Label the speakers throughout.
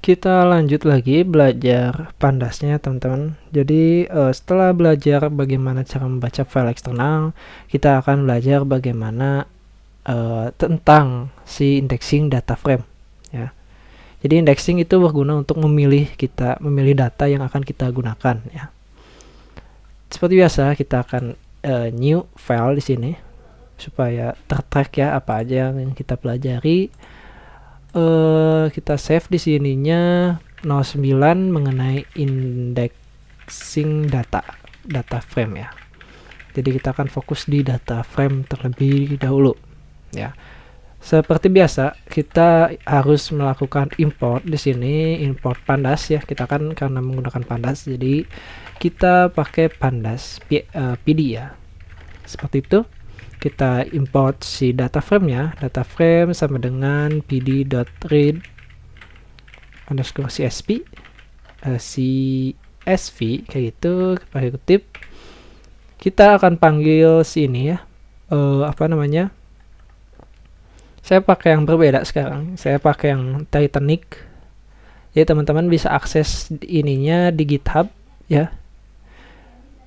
Speaker 1: Kita lanjut lagi belajar pandasnya teman-teman. Jadi setelah belajar bagaimana cara membaca file eksternal, kita akan belajar bagaimana tentang si indexing data frame ya. Jadi indexing itu berguna untuk memilih data yang akan kita gunakan ya. Seperti biasa kita akan new file di sini supaya tertrack ya apa aja yang kita pelajari. Kita save di sininya 09 mengenai indexing data frame ya. Jadi kita akan fokus di data frame terlebih dahulu ya. Seperti biasa kita harus melakukan import di sini, import pandas ya. Kita kan karena menggunakan pandas jadi kita pakai pandas pd ya. Seperti itu. Kita import si data frame-nya. Data frame sama dengan pd.read underscore csv csv kayak gitu, pakai kutip. Kita akan panggil si ini ya, saya pakai yang berbeda sekarang. Saya pakai yang Titanic. Jadi teman-teman bisa akses ininya di GitHub ya.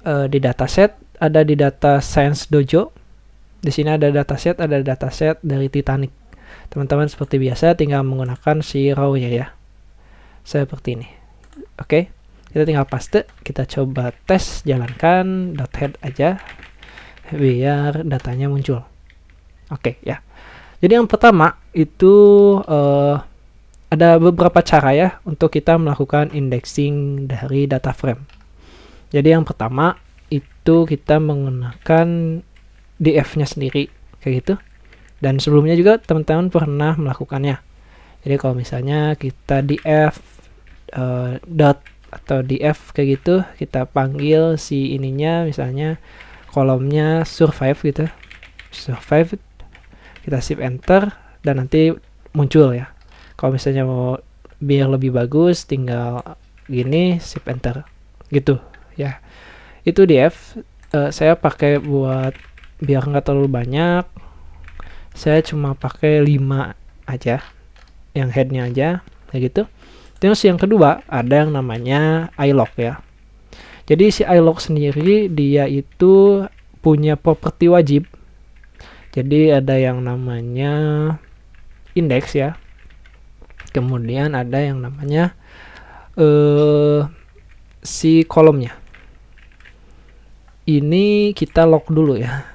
Speaker 1: Di dataset ada di data science dojo. Di sini ada dataset dari Titanic. Teman-teman seperti biasa tinggal menggunakan si raw-nya ya. Seperti ini. Oke. Kita tinggal paste, kita coba tes, jalankan .head aja biar datanya muncul. Oke ya. Jadi yang pertama itu ada beberapa cara ya untuk kita melakukan indexing dari data frame. Jadi yang pertama itu kita menggunakan df-nya sendiri kayak gitu, dan sebelumnya juga teman-teman pernah melakukannya. Jadi kalau misalnya kita df dot atau df kayak gitu, kita panggil si ininya, misalnya kolomnya survive gitu, survive, kita shift enter dan nanti muncul ya. Kalau misalnya mau biar lebih bagus tinggal gini, shift enter gitu ya. Itu df. Saya pakai buat biar nggak terlalu banyak, saya cuma pakai 5 aja, yang headnya aja kayak gitu. Terus yang kedua ada yang namanya ilog ya. Jadi si ilog sendiri dia itu punya properti wajib. Jadi ada yang namanya index ya, kemudian ada yang namanya si kolomnya. Ini kita log dulu ya.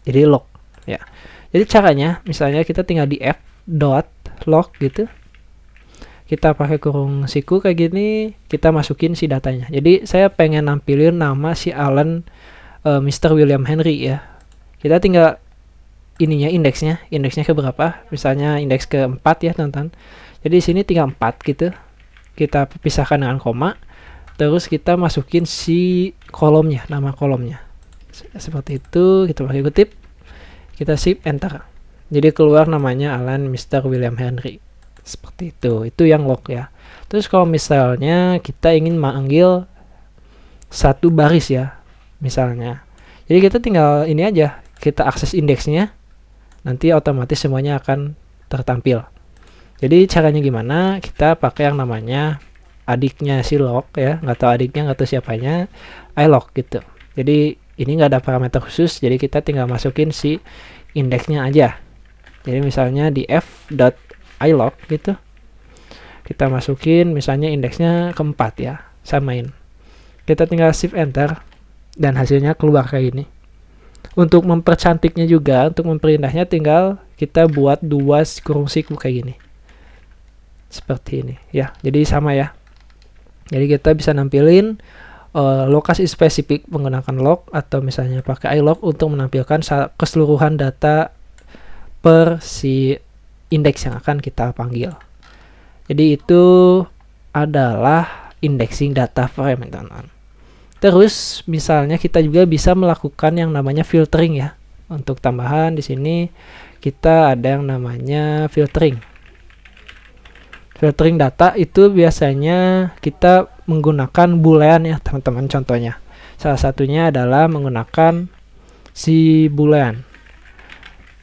Speaker 1: Jadi log ya. Jadi caranya misalnya kita tinggal di f.log gitu. Kita pakai kurung siku kayak gini, kita masukin si datanya. Jadi saya pengen nampilin nama si Alan Mr. William Henry ya. Kita tinggal ininya indeksnya ke berapa? Misalnya indeks ke-4 ya, teman-teman. Jadi di sini tinggal 4 gitu. Kita pisahkan dengan koma. Terus kita masukin si kolomnya, nama kolomnya. Seperti itu, kita pakai kutip, kita shift enter, jadi keluar namanya Alan Mr. William Henry. Seperti itu yang log ya. Terus kalau misalnya kita ingin manggil satu baris ya misalnya, jadi kita tinggal ini aja, kita akses indeksnya, nanti otomatis semuanya akan tertampil. Jadi caranya gimana? Kita pakai yang namanya adiknya si log ya, nggak tahu adiknya, nggak tahu siapanya, ilog gitu. Jadi ini nggak ada parameter khusus, jadi kita tinggal masukin si indeksnya aja. Jadi misalnya di f.ilog gitu, kita masukin misalnya indeksnya ke-4 ya, samain. Kita tinggal shift enter dan hasilnya keluar kayak gini. Untuk mempercantiknya juga, untuk memperindahnya, tinggal kita buat 2 kurung siku kayak gini. Seperti ini ya. Jadi sama ya. Jadi kita bisa nampilin lokasi spesifik menggunakan log, atau misalnya pakai ilog untuk menampilkan keseluruhan data per si indeks yang akan kita panggil. Jadi itu adalah indexing data frame, teman-teman. Terus misalnya kita juga bisa melakukan yang namanya filtering ya. Untuk tambahan di sini kita ada yang namanya filtering. Filtering data itu biasanya kita menggunakan boolean ya, teman-teman. Contohnya salah satunya adalah menggunakan si boolean.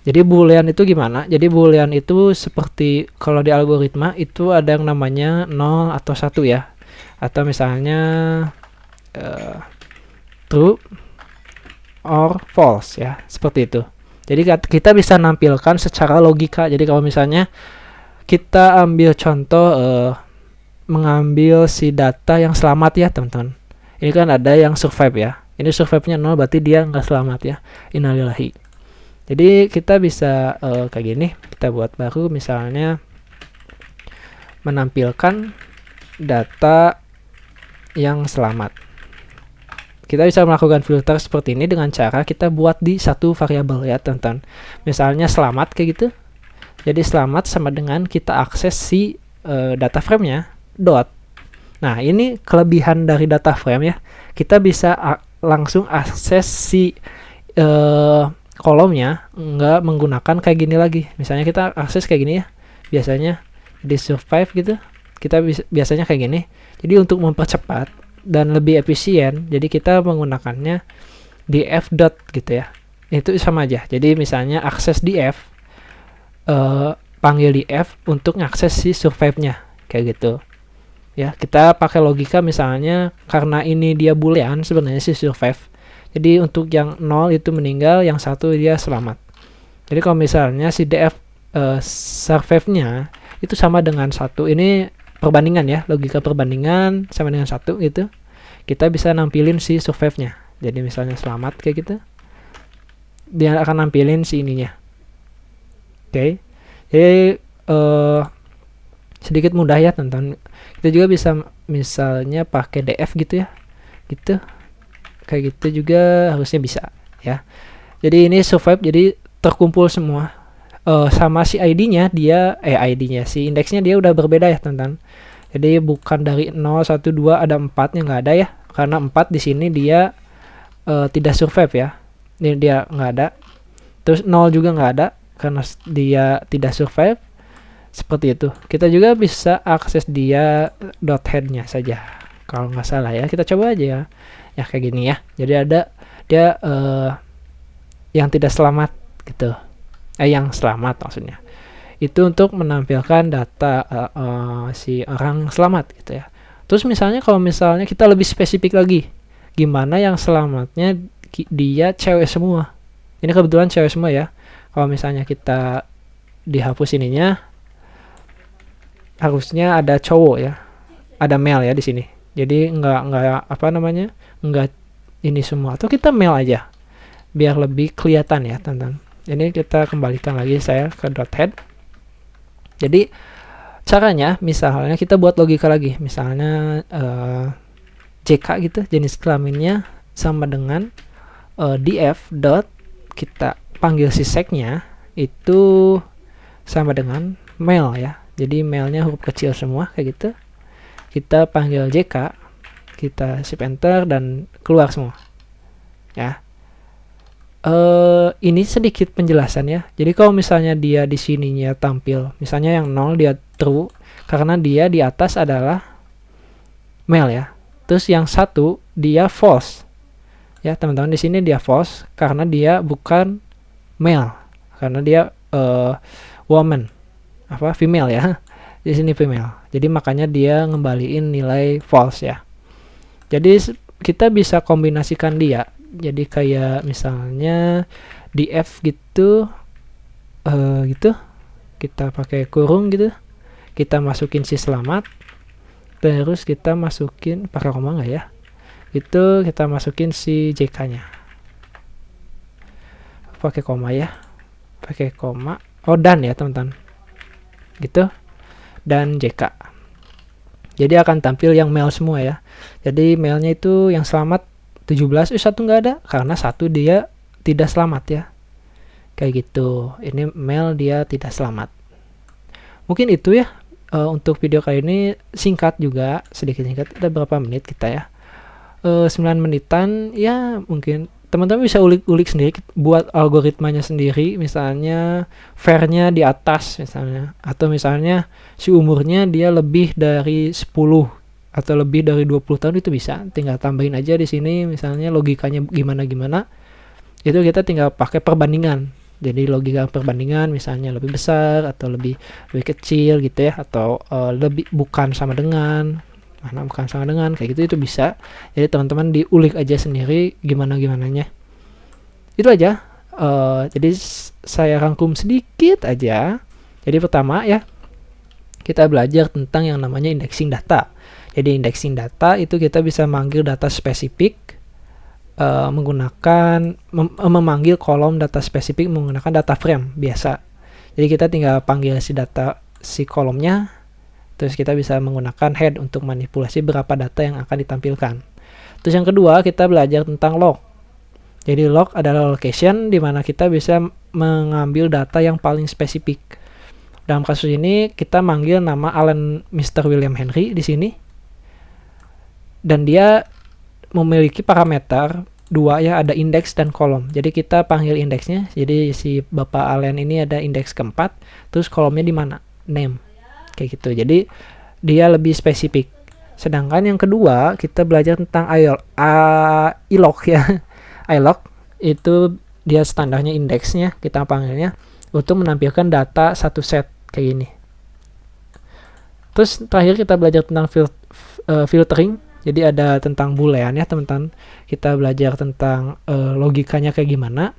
Speaker 1: Jadi boolean itu gimana? Jadi boolean itu seperti kalau di algoritma itu ada yang namanya 0 atau 1 ya. Atau misalnya true or false ya, seperti itu. Jadi kita bisa nampilkan secara logika. Jadi kalau misalnya kita ambil contoh mengambil si data yang selamat ya teman-teman. Ini kan ada yang survive ya. Ini survive-nya 0 berarti dia nggak selamat ya. Innalillahi. Jadi kita bisa kayak gini. Kita buat baru misalnya menampilkan data yang selamat. Kita bisa melakukan filter seperti ini dengan cara kita buat di satu variabel ya teman-teman. Misalnya selamat kayak gitu. Jadi selamat sama dengan kita akses si data frame-nya dot. Nah, ini kelebihan dari data frame ya. Kita bisa langsung akses si kolomnya nggak menggunakan kayak gini lagi. Misalnya kita akses kayak gini ya. Biasanya di survive gitu. Kita biasanya kayak gini. Jadi untuk mempercepat dan lebih efisien, jadi kita menggunakannya di f dot gitu ya. Itu sama aja. Jadi misalnya akses di f, panggil di f untuk ngakses si survive-nya kayak gitu. Ya, kita pakai logika misalnya karena ini dia boolean sebenarnya si survive. Jadi untuk yang 0 itu meninggal, yang 1 dia selamat. Jadi kalau misalnya si df survive-nya itu sama dengan 1, ini perbandingan ya, logika perbandingan sama dengan 1 gitu. Kita bisa nampilin si survive-nya. Jadi misalnya selamat kayak gitu. Dia akan nampilin si ininya. Oke. Jadi sedikit mudah ya teman-teman. Kita juga bisa misalnya pakai df gitu ya. Gitu. Kayak gitu juga harusnya bisa ya. Jadi ini survive, jadi terkumpul semua. Sama si ID-nya dia ID-nya si indeksnya dia udah berbeda ya teman-teman. Jadi bukan dari 0 1 2 ada 4-nya nggak ada ya. Karena 4 di sini dia tidak survive ya. Ini dia nggak ada. Terus 0 juga nggak ada karena dia tidak survive. Seperti itu. Kita juga bisa akses dia dot head-nya saja. Kalau nggak salah ya. Kita coba aja ya. Ya kayak gini ya. Jadi ada dia yang tidak selamat gitu. Yang selamat maksudnya. Itu untuk menampilkan data si orang selamat gitu ya. Terus misalnya kalau misalnya kita lebih spesifik lagi, gimana yang selamatnya dia cewek semua. Ini kebetulan cewek semua ya. Kalau misalnya kita dihapus ininya, harusnya ada cowok ya, ada male ya di sini. Jadi nggak apa namanya, nggak ini semua. Atau kita male aja, biar lebih kelihatan ya teman-teman. Ini kita kembalikan lagi saya ke dot head. Jadi caranya misalnya kita buat logika lagi, misalnya JK gitu, jenis kelaminnya sama dengan df dot kita panggil si sek-nya itu sama dengan male ya. Jadi male-nya huruf kecil semua kayak gitu. Kita panggil JK, kita shift enter dan keluar semua. Ya. Ini sedikit penjelasan ya. Jadi kalau misalnya dia di sininya tampil, misalnya yang 0 dia true karena dia di atas adalah male ya. Terus yang 1 dia false. Ya, teman-teman di sini dia false karena dia bukan male. Karena dia woman. Apa? Female ya. Di sini female. Jadi makanya dia ngembaliin nilai false ya. Jadi kita bisa kombinasikan dia. Jadi kayak misalnya di F gitu gitu kita pakai kurung gitu, kita masukin si selamat, terus kita masukin pakai koma nggak ya, itu kita masukin si JK nya pakai koma ya, pakai koma, dan ya teman-teman gitu, dan JK. Jadi akan tampil yang male semua ya. Jadi male nya itu yang selamat 17, satu nggak ada karena 1 dia tidak selamat ya. Kayak gitu. Ini male dia tidak selamat. Mungkin itu ya untuk video kali ini, singkat juga, sedikit singkat. Ada berapa menit kita ya? 9 menitan ya, mungkin teman-teman bisa ulik-ulik sendiri, buat algoritmanya sendiri, misalnya var-nya di atas misalnya, atau misalnya si umurnya dia lebih dari 10 atau lebih dari 20 tahun, itu bisa tinggal tambahin aja di sini misalnya logikanya gimana-gimana. Itu kita tinggal pakai perbandingan Jadi logika perbandingan misalnya lebih besar atau lebih kecil gitu ya, atau lebih bukan sama dengan, mana bukan sama dengan, kayak gitu itu bisa. Jadi teman-teman diulik aja sendiri gimananya. Itu aja. Jadi saya rangkum sedikit aja. Jadi pertama ya, kita belajar tentang yang namanya indexing data. Jadi indexing data itu kita bisa manggil data spesifik menggunakan memanggil kolom data spesifik menggunakan data frame biasa. Jadi kita tinggal panggil si kolomnya, terus kita bisa menggunakan head untuk manipulasi berapa data yang akan ditampilkan. Terus yang kedua, kita belajar tentang log. Jadi log adalah location di mana kita bisa mengambil data yang paling spesifik. Dalam kasus ini kita manggil nama Allen Mr. William Henry di sini. Dan dia memiliki parameter dua ya, ada indeks dan kolom. Jadi kita panggil indeksnya. Jadi si Bapak Allen ini ada indeks keempat, terus kolomnya di mana? Name. Kayak gitu. Jadi dia lebih spesifik. Sedangkan yang kedua, kita belajar tentang ilog ya. Ilog itu dia standarnya indeksnya, kita panggilnya untuk menampilkan data satu set kayak gini. Terus terakhir kita belajar tentang filtering. Jadi ada tentang boolean ya teman-teman. Kita belajar tentang logikanya kayak gimana.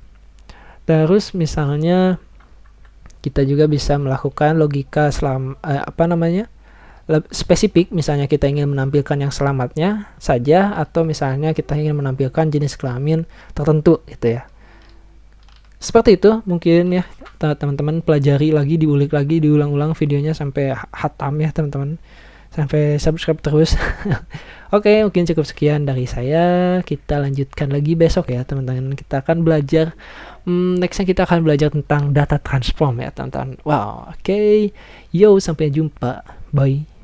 Speaker 1: Terus misalnya kita juga bisa melakukan logika spesifik. Misalnya kita ingin menampilkan yang selamatnya saja, atau misalnya kita ingin menampilkan jenis kelamin tertentu gitu ya. Seperti itu mungkin ya teman-teman, pelajari lagi, diulik lagi, diulang-ulang videonya sampai hatam ya teman-teman. Sampai subscribe terus. Oke, mungkin cukup sekian dari saya. Kita lanjutkan lagi besok ya teman-teman. Kita akan belajar nextnya kita akan belajar tentang data transform ya teman-teman. Wow, oke. Yo, sampai jumpa. Bye.